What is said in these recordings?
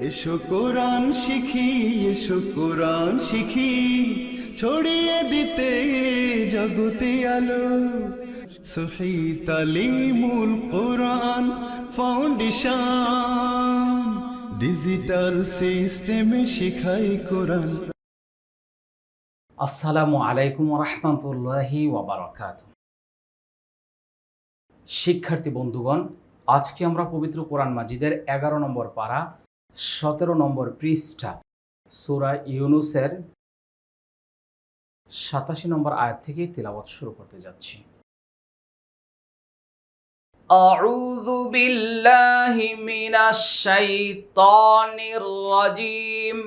এসো কোরআন শিখি, এসো কোরআন শিখি, ছড়িয়ে দিতে জগতে আলো। সহি তালিমুল কোরআন ফাউন্ডেশন, ডিজিটাল সিস্টেমে শিখাই কোরআন। আসসালামু আলাইকুম রহমতুল্লাহি ওয়াবারাকাতুহু। শিক্ষার্থী বন্ধুগণ, আজকে আমরা পবিত্র কোরআন মাজিদের 11 নম্বর পারা 17 নম্বর পৃষ্ঠা সূরা ইউনূসের 87 নম্বর আয়াত থেকে তিলাওয়াত শুরু করতে যাচ্ছি। আউযু বিল্লাহি মিনাশ শাইতানির রাজীম।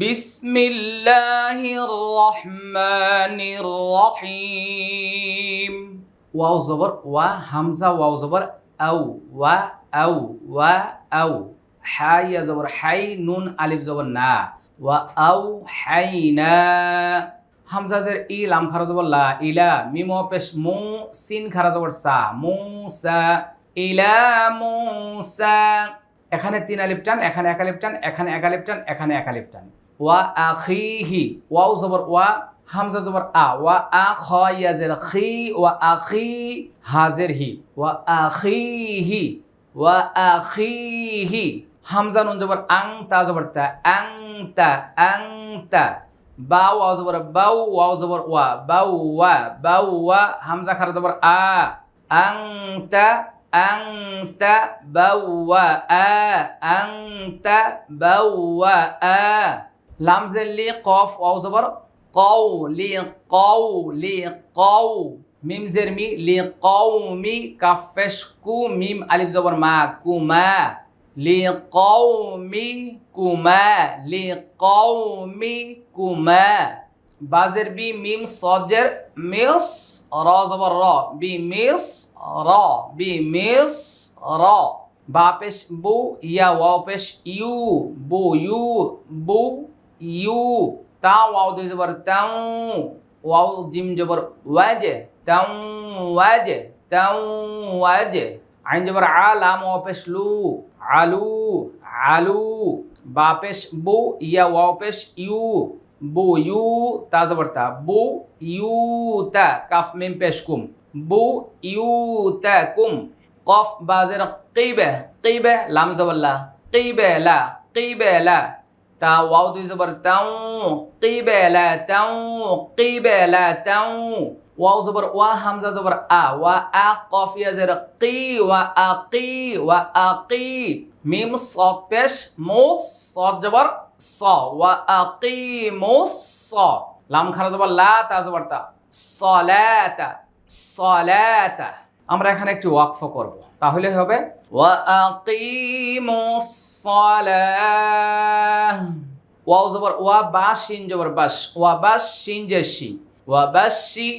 বিসমিল্লাহির রহমানির রহিম। ওয়াও জবর ওয়া, হামজা ওয়াও জবর আউ, ওয়া আউ, ওয়া আউ। হাইয়া জবর হাই, নুন আলিফ জবর না, ওয়া আউ হাইনা। হামজা জের ই, লাম খারা জবর লা, ইলা। মিম ওয়া পেশ মু, সিন খারা জবর সা, মুসা, ইলা মুসা। এখানে 3 আলিফ টান, এখানে 1 আলিফ টান, এখানে 1 আলিফ টান, এখানে 1 আলিফ টান। ওয়া আখিহি, ওয়াও জবর ওয়া, হামজা জবর আ, ওয়া আ খ ইয়া জের খি, ওয়া আখি হাজের হি, ওয়া আখিহি, ওয়া আখিহি। হামজা নুন জবর আং, তা জবর তা, আং তা, আং তা। বা ওয়াও জবর বাউ, ওয়াও জবর ওয়া, বাউ ওয়া, বাউ ওয়া। হামজা খারা জবর আ, আং তা, আংতা বাওয়াআ, আংতা বাওয়াআ। লাম জের লি, কফ ওয়াও জবর কও, লি কও, লি কও। মিম জের মি, লি কওমি, কাফ পেশ কু, মিম আলিফ জবর মা, কুমা, লি কওমি কুমা, লি কওমি কুমা। বাজের বি, মিম সজের মিস, র জবর র, বি মিস র, বি মিস র। বা পেশ বু, ইয়া ওয়াও পেশ ইউ, বু ইউ, বু ইউ। তা ওয়াও দুই জবর তাও, ওয়াও জিম জবর ওয়াজে, তাও ওয়াজে, তাও ওয়াজে। আইন জবর আ, লাম ওয়াও পেশ লু, আলু, আলু। বা পেশ বু, ইয়া ওয়াও পেশ ইউ, বু ইউ, তা জবর তা, বু ইউ তা, কাফ মিম পেশ কুম, বু ইউ তা কুম। কফ বাজের কিবে, কিবে, লাম জবর লা, কিবে লা, কিবে লা। তা ওয়াও দুই জবর তাও, কিবে লা তাও, কিবে লা তাও। ওয়াও জবর ওয়া, হামজা জবর আ, ওয়া আ, কফ ইয়া জের কি, ওয়া আকি, ওয়া আকি। মিম সদ পেশ মুস, সদ জবর স, ওয়া আকিমুস স। লাম খারা জবর লা, তা জবর তা, সলাতা, সলাতা। আমরা এখানে একটি ওয়াকফ করব, তাহলে হবে ওয়া আকিমুস সলাহ। ওয়াও জবর ওয়া, বা শিন জবর বাস, ওয়া বাস শিন জের শি, ওয়া বাসি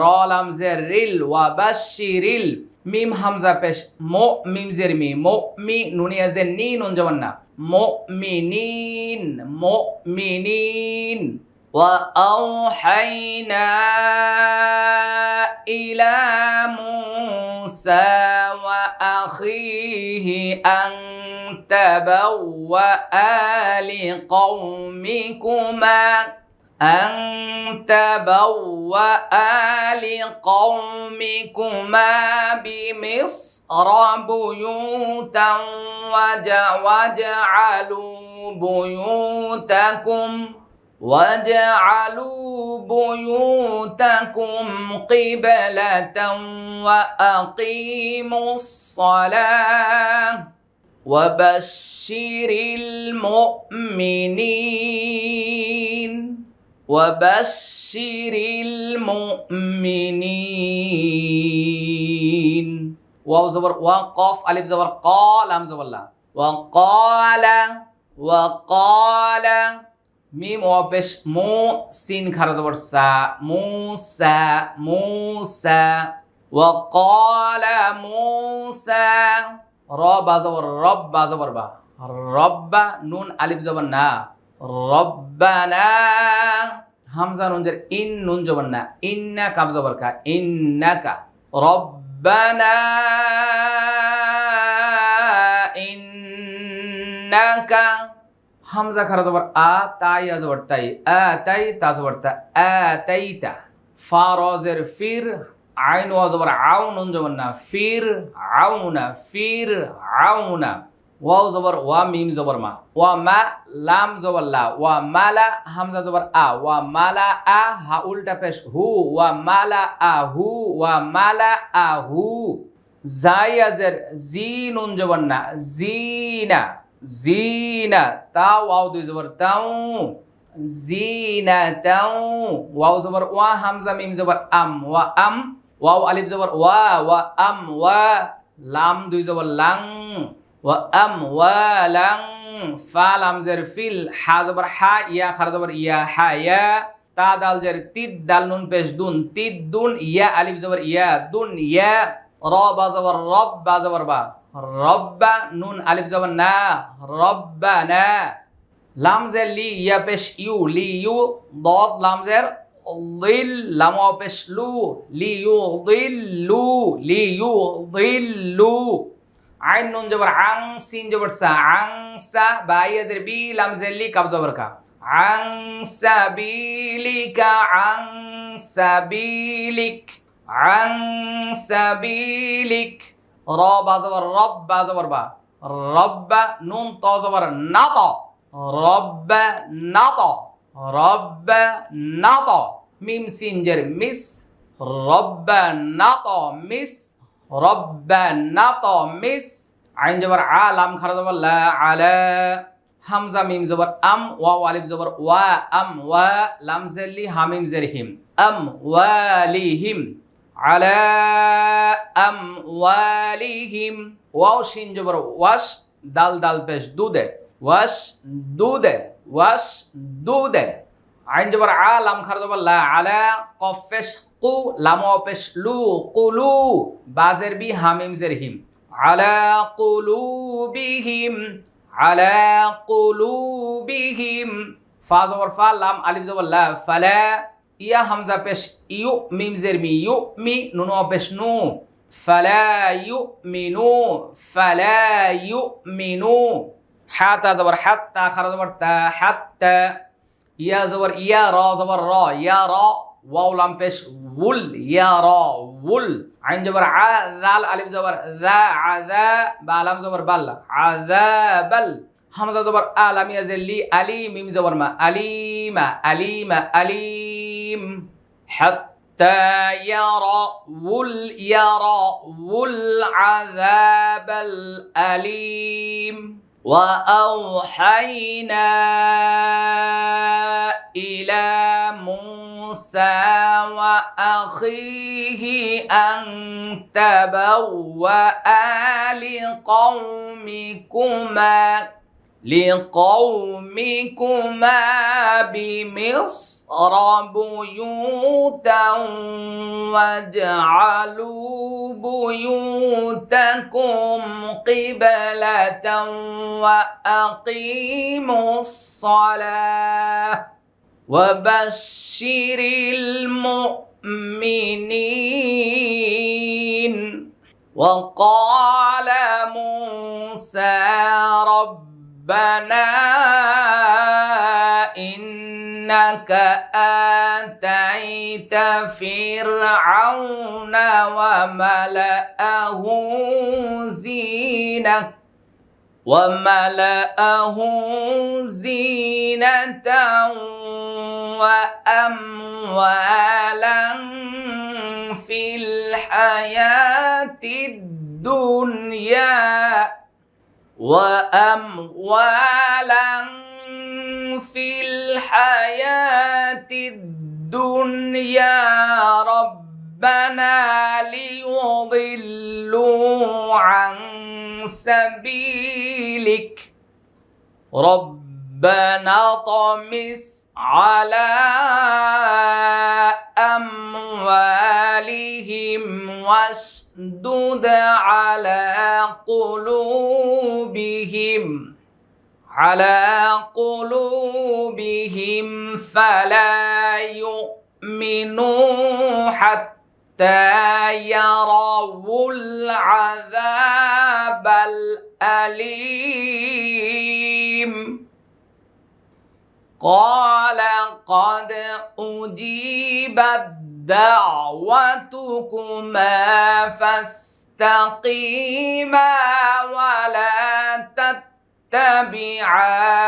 র লাম জের রিল, ওয়া বাসিরিল। মিম হামজা পেশ মো, মিম জের মি, মো মি, নুনিয়া জের নি, নুন জবর না, মুমিনিন, মুমিনিন। ওয়া আওহাইনা ইলা মুসা ওয়া আখিহি আন তাবাওয়া লিকওমিকুমা, أن تبوأ لقومكما بمصر بيوتا واجعلوا بيوتكم قبلة وأقيموا الصلاة وبشر المؤمنين، وبشر المؤمنين। ওয়াও জবর ওয়া, কফ আলিফ জবর ক, লাম জবর লা, ওয়া ক্বালা, ওয়া ক্বালা। মিম ওয়া পেশ মু, সিন খারা জবর সা, মুসা, মুসা। ওয়া ক্বালা মুসা। র বা জবর রব, বা জবর বা, রব্বা, নুন আলিফ জবর না, রব্বানা। হামজা নুন জের ইন, নুন জবর না, ইন্না, কাফ জবর কা, ইন্নাকা। রব্বানা ইন্নাকা হামজা খারা জবর আ, তাই আ জবর তাই, আ তাই তা জবর তা, আ তাই তা। ফা র জের ফির, আইন ওয়া জবর আউ, নুন জবর না, ফির আউনা, ফির আউনা। ওয়াও জবর ওয়া, মিম জবর মা, ওয়া মা, লাম জবর লা, ওয়া মালা, হামজা জবর আ, ওয়া মালা আ, হা উল্টা পেশ হু, ওয়া মালা আ হু, ওয়া মালা আ হু। জাই আজের জি, নুন জবর না, জিনা, জিনা। তা ওয়াও দুই জবর তাও, জিনা তাও। ওয়াও জবর ওয়া, হামজা মিম জবর আম, ওয়া আম, ওয়াও আলিফ জবর ওয়া, ওয়া আম ওয়া, লাম দুই জবর লাং, ওয়া আম ওয়া লাং। ফা লাম জের ফিল, হা জবর হা, ইয়া খারা জবর ইয়া, হা ইয়া। তা দাল জের তিদ, দাল নুন পেশ দুন, তিদ দুন, ইয়া আলিফ জবর ইয়া, দুন ইয়া। র বা জবর রব, বা জবর বা, রব্বা, নুন আলিফ জবর না, রব্বা না। লাম জের লি, ইয়া পেশ ইউ, লি ইউ। দদ লাম জের দিল, লাম ওয়া পেশ লু, লি you Dillu, Li you Dillu. আইন নুন জবর আং, সিন জবর সা, আং সা। বা ইয়া জের বি, লাম জের লি, কাফ জবর কা, আং সাবিলিকা, আং সাবিলিক, আং সাবিলিক। র বা জবর রব, বা জবর বা, রব্বা, নুন ত জবর না ত, রব্বা না ত, রব্বা না ত। মিম সিন জের মিস, রব্বা না ত মিস, রব্বা না ত মিস। আইন জবর আ, লাম খারা জবর লা, আলা। হামজা মিম জবর আম, ওয়াও আলিফ জবর ওয়া, আম ওয়া, লাম জের লি, হা মিম জের হিম, আম ওয়ালিহিম, আলা আম ওয়ালিহিম। ওয়াও শিন জবর ওয়াশ, দাল দাল পেশ দুদে, ওয়াশ দুদে, ওয়াশ দুদে। আইন জবর আ, লাম খারা জবর লা, আলা। কফ পেশ কু, লাম ওয়া পেশ লু, কুলু। বাজের বি, হা মিম জের হিম, আলা কুলুবিহিম, আলা কুলুবিহিম। ফা জবর ফা, লাম আলিফ জবর লা, ফালা। ইয়া হামজা পেশ ইউ, মিম জের মি, ইউ মি, নুন ওয়া পেশ নু, ফালা ইউমিনু, ফালা ইউমিনু। হা তা জবর হাত, তা খারা জবর তা, হাত্তা। ইয়া জবর ইয়া, র জবর র, ইয়া র। ওয়াও লাম পেশ উল, ইয়া র উল। আইন জবর আ, জাল আলিফ জবর যা, আযা। বা লাম জবর বাল, আযাবাল। হামজা জবর আ, লাম ইয়া জের লি, আলি, মিম জবর মা, আলিমা, আলিমা, আলিম। হাত্তা ইয়ারাউল, ইয়ারাউল আযাবাল আলিম। وأوحينا إلى موسى وأخيه أن تبوأ لقومكما بمصر بيوتا واجعلوا بيوتكم قبلة وأقيموا الصلاة وبشر المؤمنين. وقال موسى ربنا إنك آتيت فرعون وملأه زينة وأموالا في الحياة الدنيا ربنا ليضلوا عن سبيلك ربنا طمس على أموالهم واشدد على قلوبهم فلا يؤمنوا حتى يروا العذاب الأليم. قال قد أجيبت دعوتكما فاستقيما ولا تتبعان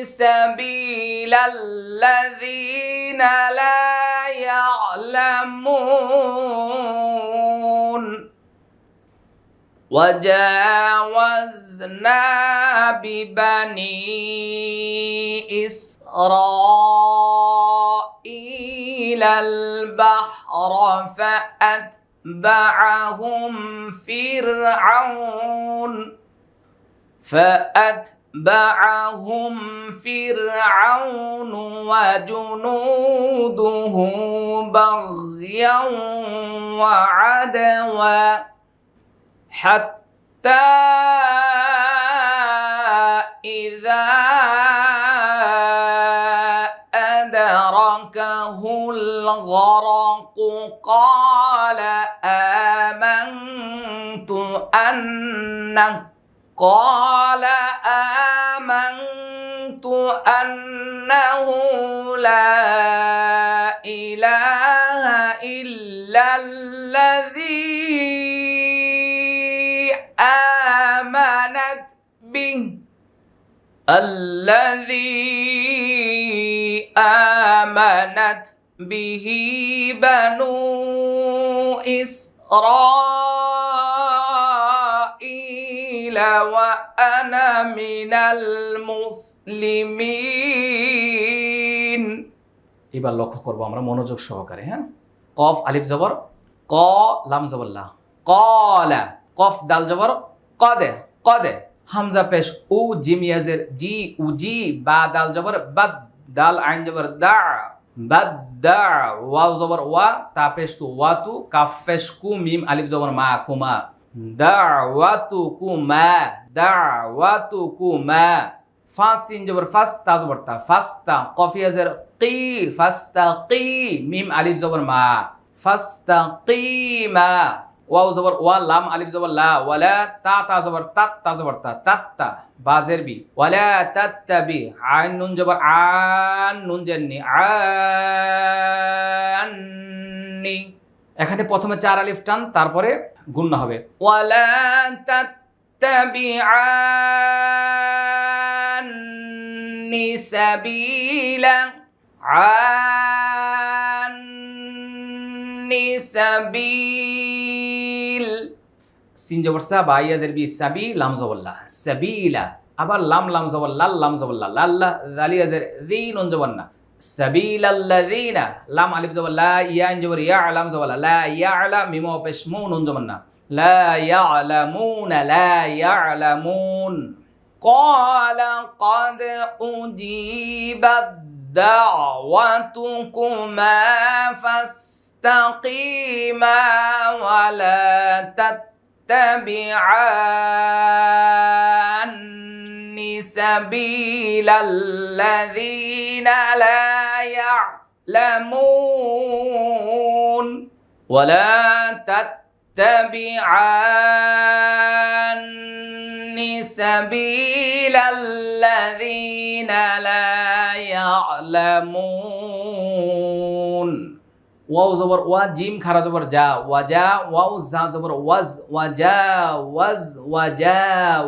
سبيل الذين لا يعلمون وجاوزنا ببني إسرائيل البحر فأتبعهم فرعون وجنوده بغيا وعدوا حتى إذا أدركه الغرق قال آمنت أنه لا إله إلا الذي آمنت به بنو إسرائيل وأنا من المسلمين এবার লক্ষ্য করব আমরা মনোযোগ সহকারে। হ্যাঁ, কফ আলিফ জবর ক, লাম জবর লা, কলা, কফ দাল জবর কদে, কদে, হামজা পেশ উ, জিম ইয়াজের জি, উজি, বা দাল জবর বাদ, দাল আইন জবর দা, বাদ দা, ওয়াও জবর ওয়া, তা পেশ তু ওয়াতু, কাফ পেশ কু, মিম আলিফ জবর মা, কুমা, দাওয়াতু কুমা, দাওয়াতু কুমা, ফা সিন জবর ফাস, তা জবর তা, ফাস্তা, কফ ইয়াজের কি, ফাস্তা কি, মিম আলিফ জবর মা, ফাস্তা কিমা, ওয়াও জবর ওয়া, লাম আলিফ জবর লা, ওয়ালা, তা তা জবর তাত, তা জবর তা, তাত্তা, বাজের বি, ওয়ালা তাত্তাবি, আইন নুন জবর আন, নুন জান্নি, আন্নি। এখানে প্রথমে চার আলিফ টান, তারপরে গুণনা হবে, ওয়ালা তাত্তাবিআন্নি সাবিলা, আন্নি সাবিল, সিন জবর সা, বা ইয়াজের বি, সাবি, লাম জবর লা, সাবিলা, আবার লাম, লাম জবর লাল, লাম জবর লা, লাল্লা, জালি ইয়াজের জি, নুন জবর না, সাবিলাল্লাযিনা, লাম আলিফ জবর লা, ইয়া আইন জবর ইয়া, লাম জবর লা, ইয়ালা, মিম ওয়া পেশ মু, নুন জবর না, লা ইয়ালামুনা, লা ইয়ালামুন। ক্বালা ক্বাদ উজিবাদ দাওয়াতুকুমা ফাস্তাকিমা ওয়া লা তাত্তাবিআন্নি সাবিলাল্লাযিনা লা ইয়ালামুন ওয়ালা তাত্তাবিআন্নি সাবিলাল্লাযিনা লা ইয়ালামুন। ওয়াও জবর ওয়া, জিম খারা জবর যা, ওয়াজা, ওয়াও জা জবর ওয়াজ, ওয়াজা ওয়াজ, ওয়াজা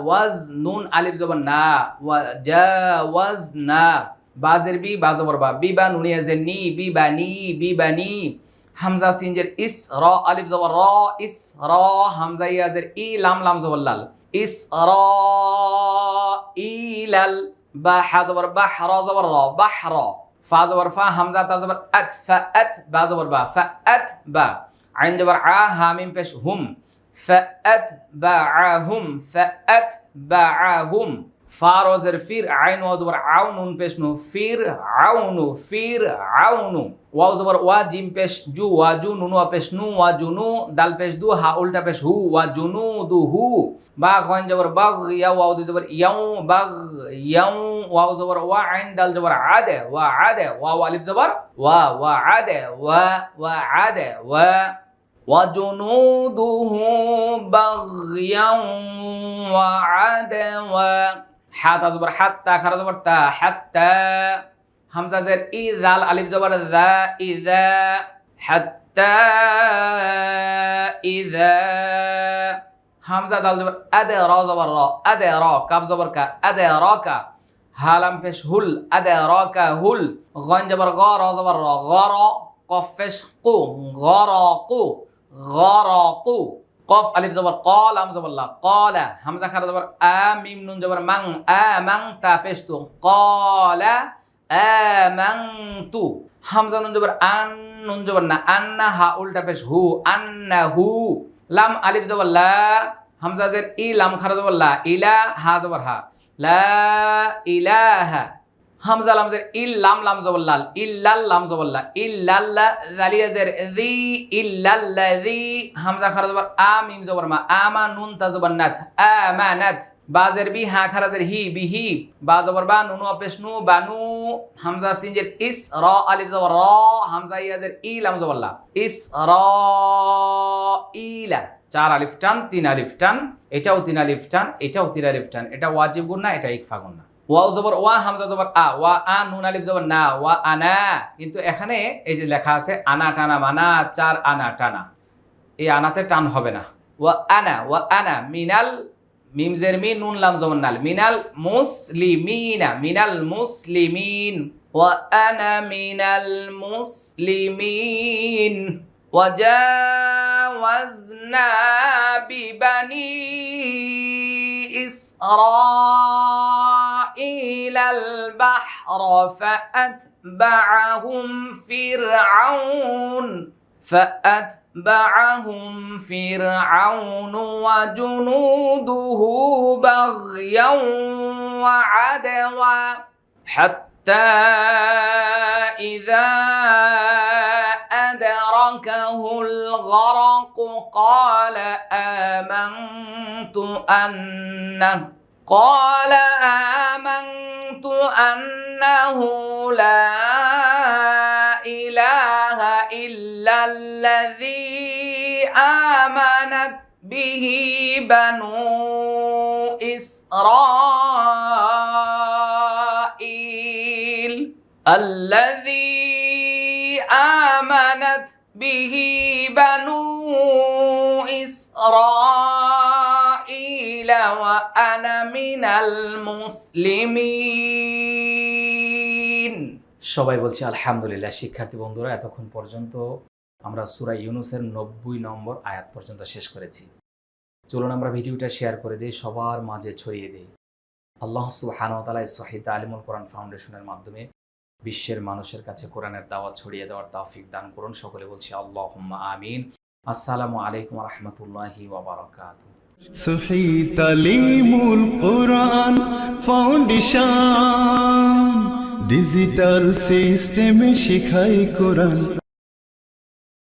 ওয়াজ, নুন আলিফ জবর না, ওয়াজা ওয়াজ না, বাজের বি, বা জবর বা, বি বা নুন ইয়াজের নি, বি বা নি, বি বা নি, হামজা সিনজের ইস, র আলিফ জবর র, ইস র, হামজা ইয়াজের ই, লাম, লাম জবর লাল, ইস র ইলাল, বা হা জবর বা, র জবর র, বাহর, ফা জবর ফা, হামজা তা জবর আত, ফা আত, বা জবর বা, ফা আত বা, আইন জবর আ, হা মিম পেশ হুম, ফা আত বা আহুম, ফা আত বা আহুম, ফা রজের ফির, আইন ওয়া জবর আউ, নুন পেশ নু, ফির আউনু, ফির আউনু, ওয়াও জবর ওয়া, জিম পেশ জু, ওয়া জু, নুন ওয়া পেশ নু, ওয়া জুনু, দাল পেশ দু, হা উল্টা পেশ হু, ওয়া জুনু দু হু, বা গইন জবর বাগ, ইয়া ওয়াও দু জবর ইয়াউ, বাগ ইয়াউ, ওয়াও জবর ওয়া, আইন দাল জবর আদে, ওয়া আদে, ওয়া আলিফ জবর ওয়া, ওয়া আদে, ওয়া আদে, ওয়া وجنوده بغيا وعدوا حتى زبر حتى خرج زبر تا حتى همزة زر إذا الألف زبر ذا إذا حتى إذا همزة دال زبر أدرا زبر را أدرا كاف زبر كا أدراك هالم فيش هل أدراك هل غن زبر غارا زبر را غارا قف فيش قو غرقوا غرقوا قف ألف زبر قال هم زبر لا قال همزة خرج زبر ميم نون زبر من من تا فيشتو قال آمنت همزة نون زبر نون زبر نا أن ها أولتا فيش هو أنه لام ألف زبر لا همزة زر إي لام خرج زبر لا إلى ها زبر ها لا إله همزة لام زر إل لام زبر لال إلا لام زبر لا إلا ذالي زر ذي إلا الذي همزة خرج زبر ميم زبر ما آما نون تزبر نت آمانت بازر بي ها خرج هي به بازبر با نونو أبشنو بانو همزة سينجر إس را ألف زبر را همزة يزر إي لام زبر لا إسرائيل 4 আলিফ টান 3 আলিফ টান এটাও 3 আলিফ টান এটাও 3 আলিফ টান এটা ওয়াজিব গুণ না এটা ইকফা গুণ না ওয়াও জবর ওয়া হামজা জবর ওয়া নুন আলিফ জবর না ওয়া আনা কিন্তু এখানে এই যে লেখা আছে আনা টানা মানা 4 আনা টানা এই আনাতে টান হবে না ওয়া আনা মিনাল মিম জের মি নুন লাম জবর নাল মিনাল মুসলিমিন ওয়া আনা মিনাল মুসলিমিন وجاوزنا ببني إسرائيل البحر فأتبعهم فرعون وجنوده بغيا وعدوا حتى إذا أدركه الغرق قال آمنت أنه لا إله إلا الذي آمنت به بنو إسرائيل آمنت به بنو إسرائيل وأنا من المسلمين সবাই বলছি আলহামদুলিল্লাহ। শিক্ষার্থী বন্ধুরা, এতক্ষণ পর্যন্ত আমরা সূরা ইউনূসের 90 নম্বর আয়াত পর্যন্ত শেষ করেছি। চলুন আমরা ভিডিওটা শেয়ার করে দিই, সবার মাঝে ছড়িয়ে দিই। আল্লাহ সুবহানাহু ওয়া তাআলা সহিহ তালিমুল কোরআন ফাউন্ডেশনের মাধ্যমে বিশ্বের মানুষের কাছে কোরআনের দাওয়াত ছড়িয়ে দেওয়ার তৌফিক দান করুন। সকলে বলছি আল্লাহুম্মা আমিন। আসসালামু আলাইকুম ওয়া রাহমাতুল্লাহি ওয়া বারাকাতুহু। সহিহ তালিমুল কোরআন ফাউন্ডেশন ডিজিটাল সিস্টেমে শেখায় কোরআন।